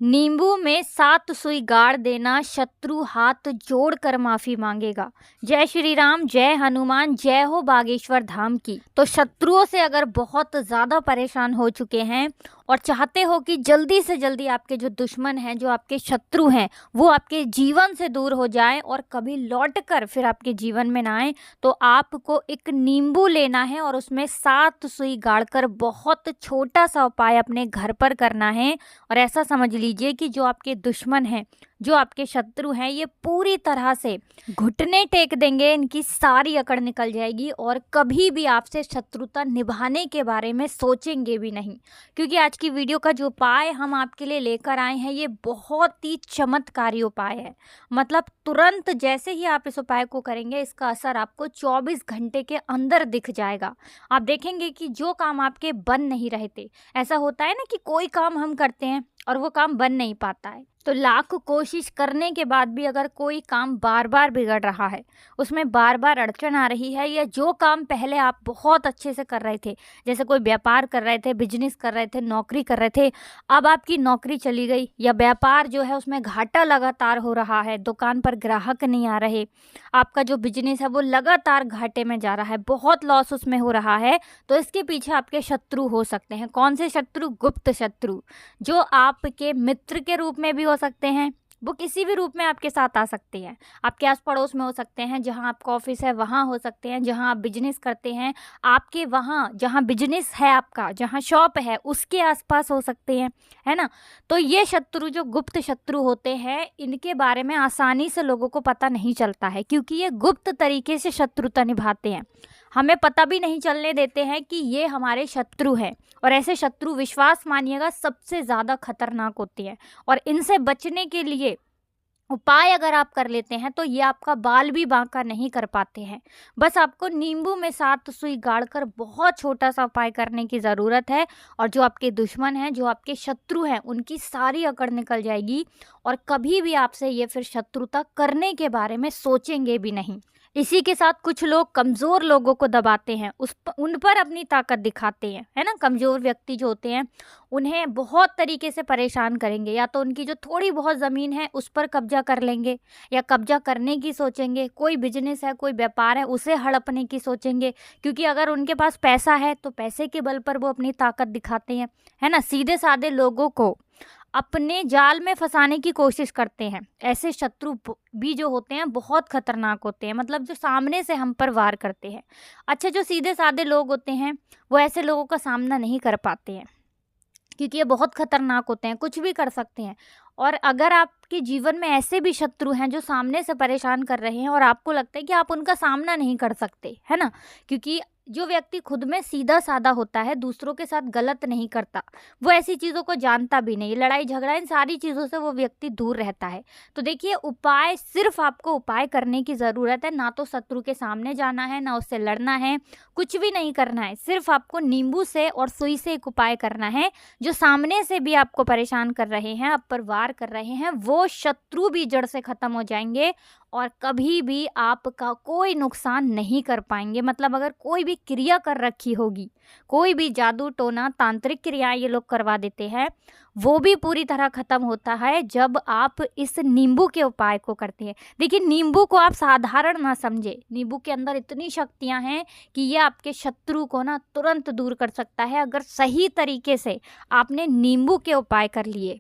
नींबू में 7 सुई गाड़ देना, शत्रु हाथ जोड़कर माफी मांगेगा। जय श्री राम, जय हनुमान, जय हो बागेश्वर धाम की। तो शत्रुओं से अगर बहुत ज़्यादा परेशान हो चुके हैं और चाहते हो कि जल्दी से जल्दी आपके जो दुश्मन हैं, जो आपके शत्रु हैं, वो आपके जीवन से दूर हो जाएं और कभी लौट कर फिर आपके जीवन में ना आए, तो आपको एक नींबू लेना है और उसमें 7 सुई गाड़कर बहुत छोटा सा उपाय अपने घर पर करना है। और ऐसा समझ लीजिए कि जो आपके दुश्मन हैं, जो आपके शत्रु हैं, ये पूरी तरह से घुटने टेक देंगे, इनकी सारी अकड़ निकल जाएगी और कभी भी आपसे शत्रुता निभाने के बारे में सोचेंगे भी नहीं। क्योंकि आज की वीडियो का जो उपाय हम आपके लिए लेकर आए हैं, ये बहुत ही चमत्कारी उपाय है। मतलब तुरंत जैसे ही आप इस उपाय को करेंगे, इसका असर आपको 24 घंटे के अंदर दिख जाएगा। आप देखेंगे कि जो काम आपके बन नहीं रहे थे, ऐसा होता है ना कि कोई काम हम करते हैं और वो काम बन नहीं पाता है, तो लाख कोशिश करने के बाद भी अगर कोई काम बार बार बिगड़ रहा है, उसमें बार बार अड़चन आ रही है, या जो काम पहले आप बहुत अच्छे से कर रहे थे, जैसे कोई व्यापार कर रहे थे, बिजनेस कर रहे थे, नौकरी कर रहे थे, अब आपकी नौकरी चली गई या व्यापार जो है उसमें घाटा लगातार हो रहा है, दुकान पर ग्राहक नहीं आ रहे, आपका जो बिजनेस है वो लगातार घाटे में जा रहा है, बहुत लॉस उसमें हो रहा है, तो इसके पीछे आपके शत्रु हो सकते हैं। कौन से शत्रु? गुप्त शत्रु, जो आपके मित्र के रूप में भी हो सकते हैं, वो किसी भी रूप में आपके साथ आ सकते हैं। आपके आस पड़ोस में हो सकते हैं, जहां आपका ऑफिस है वहां हो सकते हैं, जहां आप बिजनेस करते हैं आपके वहां, जहां बिजनेस है आपका, जहां शॉप है उसके आसपास हो सकते हैं, है ना। तो ये शत्रु जो गुप्त शत्रु होते हैं, इनके बारे में आसानी से लोगों को पता नहीं चलता है, क्योंकि ये गुप्त तरीके से शत्रुता निभाते हैं। हमें पता भी नहीं चलने देते हैं कि ये हमारे शत्रु हैं। और ऐसे शत्रु, विश्वास मानिएगा, सबसे ज़्यादा खतरनाक होते हैं। और इनसे बचने के लिए उपाय अगर आप कर लेते हैं तो ये आपका बाल भी बांका नहीं कर पाते हैं। बस आपको नींबू में 7 सुई गाड़कर बहुत छोटा सा उपाय करने की ज़रूरत है, और जो आपके दुश्मन हैं, जो आपके शत्रु हैं, उनकी सारी अकड़ निकल जाएगी और कभी भी आपसे ये फिर शत्रुता करने के बारे में सोचेंगे भी नहीं। इसी के साथ कुछ लोग कमज़ोर लोगों को दबाते हैं, उन पर अपनी ताकत दिखाते हैं, है ना। कमज़ोर व्यक्ति जो होते हैं उन्हें बहुत तरीके से परेशान करेंगे, या तो उनकी जो थोड़ी बहुत ज़मीन है उस पर कब्जा कर लेंगे, या कब्जा करने की सोचेंगे। कोई बिजनेस है, कोई व्यापार है, उसे हड़पने की सोचेंगे, क्योंकि अगर उनके पास पैसा है तो पैसे के बल पर वो अपनी ताकत दिखाते हैं, है ना। सीधे साधे लोगों को अपने जाल में फंसाने की कोशिश करते हैं। ऐसे शत्रु भी जो होते हैं बहुत खतरनाक होते हैं, मतलब जो सामने से हम पर वार करते हैं। अच्छा, जो सीधे साधे लोग होते हैं वो ऐसे लोगों का सामना नहीं कर पाते हैं, क्योंकि ये बहुत खतरनाक होते हैं, कुछ भी कर सकते हैं। और अगर आपके जीवन में ऐसे भी शत्रु हैं जो सामने से परेशान कर रहे हैं और आपको लगता है कि आप उनका सामना नहीं कर सकते, है ना, क्योंकि जो व्यक्ति खुद में सीधा साधा होता है, दूसरों के साथ गलत नहीं करता, वो ऐसी चीज़ों को जानता भी नहीं, लड़ाई झगड़ा इन सारी चीज़ों से वो व्यक्ति दूर रहता है। तो देखिए, उपाय, सिर्फ आपको उपाय करने की ज़रूरत है, ना तो शत्रु के सामने जाना है, ना उससे लड़ना है, कुछ भी नहीं करना है। सिर्फ आपको नींबू से और सुई से एक उपाय करना है। जो सामने से भी आपको परेशान कर रहे हैं, आप पर वार कर रहे हैं, वो शत्रु भी जड़ से ख़त्म हो जाएंगे और कभी भी आपका कोई नुकसान नहीं कर पाएंगे। मतलब अगर कोई भी क्रिया कर रखी होगी, कोई भी जादू टोना तांत्रिक क्रियाएं ये लोग करवा देते हैं, वो भी पूरी तरह ख़त्म होता है जब आप इस नींबू के उपाय को करते हैं। देखिए, नींबू को आप साधारण ना समझे, नींबू के अंदर इतनी शक्तियां हैं कि ये आपके शत्रु को ना तुरंत दूर कर सकता है, अगर सही तरीके से आपने नींबू के उपाय कर लिए।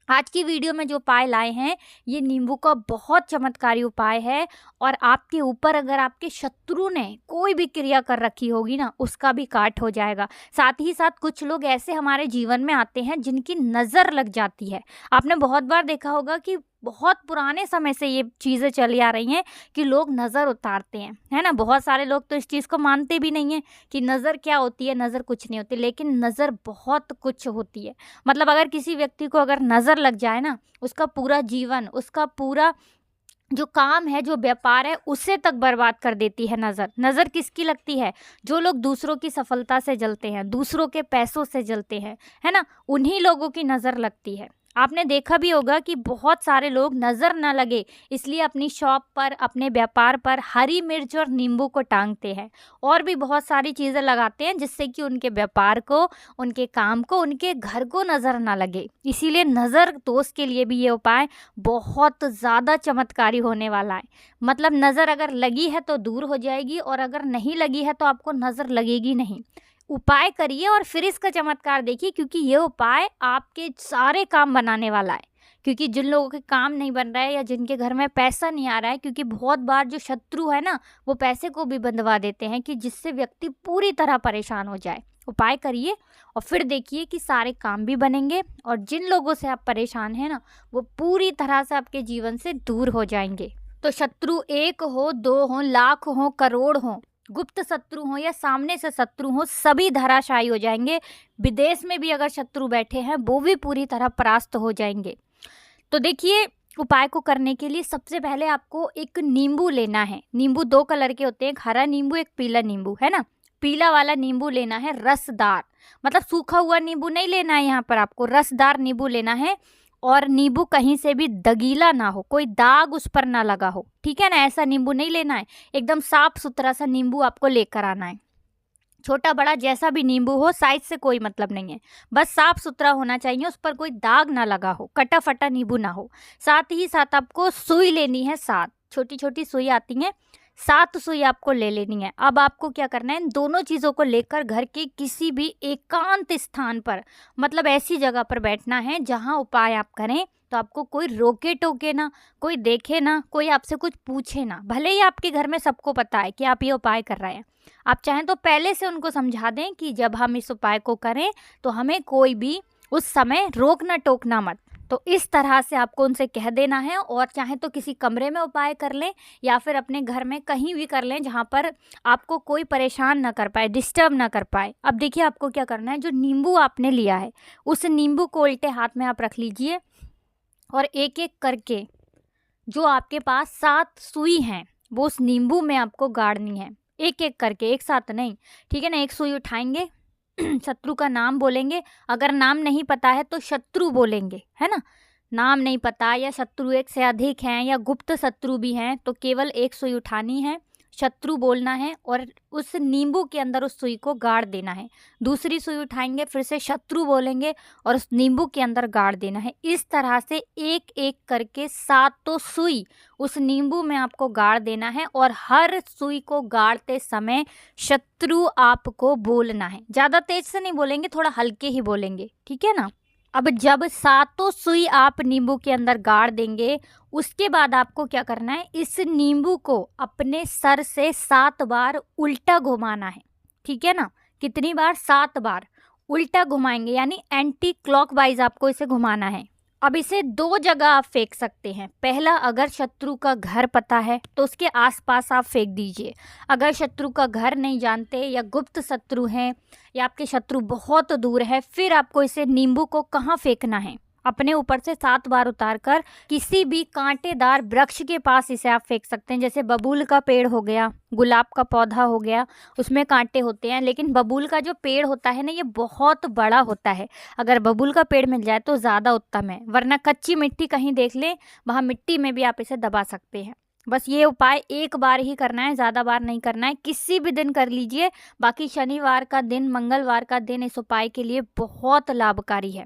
आज की वीडियो में जो उपाय लाए हैं, ये नींबू का बहुत चमत्कारी उपाय है, और आपके ऊपर अगर आपके शत्रु ने कोई भी क्रिया कर रखी होगी ना, उसका भी काट हो जाएगा। साथ ही साथ कुछ लोग ऐसे हमारे जीवन में आते हैं जिनकी नज़र लग जाती है। आपने बहुत बार देखा होगा कि बहुत पुराने समय से ये चीज़ें चली आ रही हैं कि लोग नज़र उतारते हैं, है ना। बहुत सारे लोग तो इस चीज़ को मानते भी नहीं हैं कि नज़र क्या होती है, नज़र कुछ नहीं होती, लेकिन नज़र बहुत कुछ होती है। मतलब अगर किसी व्यक्ति को अगर नज़र लग जाए ना, उसका पूरा जीवन, उसका पूरा जो काम है, जो व्यापार है, उसे तक बर्बाद कर देती है नज़र। नज़र किसकी लगती है? जो लोग दूसरों की सफलता से जलते हैं, दूसरों के पैसों से जलते हैं, है ना, उन्हीं लोगों की नज़र लगती है। आपने देखा भी होगा कि बहुत सारे लोग नज़र ना लगे इसलिए अपनी शॉप पर, अपने व्यापार पर हरी मिर्च और नींबू को टांगते हैं और भी बहुत सारी चीज़ें लगाते हैं जिससे कि उनके व्यापार को, उनके काम को, उनके घर को नज़र ना लगे। इसीलिए नज़र दोष के लिए भी ये उपाय बहुत ज़्यादा चमत्कारी होने वाला है। मतलब नज़र अगर लगी है तो दूर हो जाएगी और अगर नहीं लगी है तो आपको नज़र लगेगी नहीं। उपाय करिए और फिर इसका चमत्कार देखिए, क्योंकि ये उपाय आपके सारे काम बनाने वाला है। क्योंकि जिन लोगों के काम नहीं बन रहा है या जिनके घर में पैसा नहीं आ रहा है, क्योंकि बहुत बार जो शत्रु है ना वो पैसे को भी बंधवा देते हैं कि जिससे व्यक्ति पूरी तरह परेशान हो जाए। उपाय करिए और फिर देखिए कि सारे काम भी बनेंगे और जिन लोगों से आप परेशान हैं ना वो पूरी तरह से आपके जीवन से दूर हो जाएंगे। तो शत्रु 1 हो, 2 हो, लाख हो, करोड़ हो, गुप्त शत्रु हो या सामने से शत्रु हो, सभी धराशायी हो जाएंगे। विदेश में भी अगर शत्रु बैठे हैं वो भी पूरी तरह परास्त हो जाएंगे। तो देखिए, उपाय को करने के लिए सबसे पहले आपको एक नींबू लेना है। नींबू 2 कलर के होते हैं, एक हरा नींबू, एक पीला नींबू, है ना। पीला वाला नींबू लेना है, रसदार, मतलब सूखा हुआ नींबू नहीं लेना है, यहाँ पर आपको रसदार नींबू लेना है। और नींबू कहीं से भी दगीला ना हो, कोई दाग उस पर ना लगा हो, ठीक है ना। ऐसा नींबू नहीं लेना है, एकदम साफ सुथरा सा नींबू आपको लेकर आना है। छोटा बड़ा जैसा भी नींबू हो, साइज से कोई मतलब नहीं है, बस साफ सुथरा होना चाहिए, उस पर कोई दाग ना लगा हो, कटा फटा नींबू ना हो। साथ ही साथ आपको सुई लेनी है, 7 छोटी छोटी सुई आती हैं, 7 सुई आपको ले लेनी है। अब आपको क्या करना है, इन दोनों चीज़ों को लेकर घर के किसी भी एकांत स्थान पर, मतलब ऐसी जगह पर बैठना है जहाँ उपाय आप करें तो आपको कोई रोके टोके ना, कोई देखे ना, कोई आपसे कुछ पूछे ना। भले ही आपके घर में सबको पता है कि आप ये उपाय कर रहे हैं, आप चाहें तो पहले से उनको समझा दें कि जब हम इस उपाय को करें तो हमें कोई भी उस समय रोकना टोकना मत। तो इस तरह से आपको उनसे कह देना है और चाहे तो किसी कमरे में उपाय कर लें या फिर अपने घर में कहीं भी कर लें जहाँ पर आपको कोई परेशान ना कर पाए, डिस्टर्ब ना कर पाए। अब देखिए आपको क्या करना है, जो नींबू आपने लिया है उस नींबू को उल्टे हाथ में आप रख लीजिए और एक एक करके जो आपके पास 7 सुई हैं वो उस नींबू में आपको गाड़नी है, एक एक करके, एक साथ नहीं, ठीक है ना। एक सुई उठाएंगे, शत्रु का नाम बोलेंगे, अगर नाम नहीं पता है तो शत्रु बोलेंगे, है ना। नाम नहीं पता या शत्रु एक से अधिक हैं या गुप्त शत्रु भी हैं तो केवल एक सुई उठानी है, शत्रु बोलना है और उस नींबू के अंदर उस सुई को गाड़ देना है। दूसरी सुई उठाएंगे, फिर से शत्रु बोलेंगे और उस नींबू के अंदर गाड़ देना है। इस तरह से एक एक करके 7 सुई उस नींबू में आपको गाड़ देना है और हर सुई को गाड़ते समय शत्रु आपको बोलना है। ज़्यादा तेज से नहीं बोलेंगे, थोड़ा हल्के ही बोलेंगे, ठीक है ना। अब जब 7 सुई आप नींबू के अंदर गाड़ देंगे उसके बाद आपको क्या करना है, इस नींबू को अपने सर से 7 बार उल्टा घुमाना है, ठीक है ना। कितनी बार, 7 बार उल्टा घुमाएंगे, यानी एंटी क्लॉकवाइज आपको इसे घुमाना है। अब इसे 2 जगह आप फेंक सकते हैं। पहला, अगर शत्रु का घर पता है तो उसके आसपास आप फेंक दीजिए। अगर शत्रु का घर नहीं जानते या गुप्त शत्रु हैं या आपके शत्रु बहुत दूर है, फिर आपको इसे नींबू को कहाँ फेंकना है, अपने ऊपर से 7 बार उतारकर किसी भी कांटेदार वृक्ष के पास इसे आप फेंक सकते हैं। जैसे बबूल का पेड़ हो गया, गुलाब का पौधा हो गया, उसमें कांटे होते हैं, लेकिन बबूल का जो पेड़ होता है ना ये बहुत बड़ा होता है। अगर बबूल का पेड़ मिल जाए तो ज़्यादा उत्तम है, वरना कच्ची मिट्टी कहीं देख लें, वहाँ मिट्टी में भी आप इसे दबा सकते हैं। बस ये उपाय एक बार ही करना है, ज़्यादा बार नहीं करना है, किसी भी दिन कर लीजिए। बाकी शनिवार का दिन, मंगलवार का दिन इस उपाय के लिए बहुत लाभकारी है।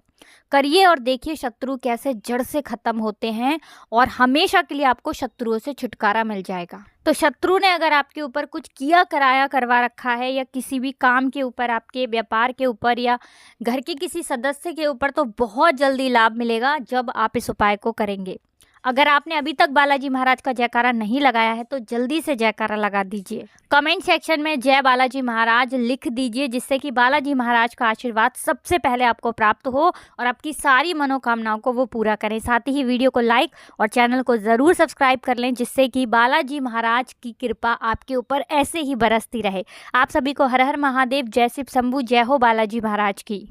करिए और देखिए शत्रु कैसे जड़ से खत्म होते हैं और हमेशा के लिए आपको शत्रुओं से छुटकारा मिल जाएगा। तो शत्रु ने अगर आपके ऊपर कुछ किया कराया करवा रखा है या किसी भी काम के ऊपर, आपके व्यापार के ऊपर या घर के किसी सदस्य के ऊपर, तो बहुत जल्दी लाभ मिलेगा जब आप इस उपाय को करेंगे। अगर आपने अभी तक बालाजी महाराज का जयकारा नहीं लगाया है तो जल्दी से जयकारा लगा दीजिए। कमेंट सेक्शन में जय बालाजी महाराज लिख दीजिए, जिससे कि बालाजी महाराज का आशीर्वाद सबसे पहले आपको प्राप्त हो और आपकी सारी मनोकामनाओं को वो पूरा करें। साथ ही वीडियो को लाइक और चैनल को ज़रूर सब्सक्राइब कर लें, जिससे कि बालाजी महाराज की कृपा आपके ऊपर ऐसे ही बरसती रहे। आप सभी को हर हर महादेव, जय शिव शंभू, जय हो बालाजी महाराज की।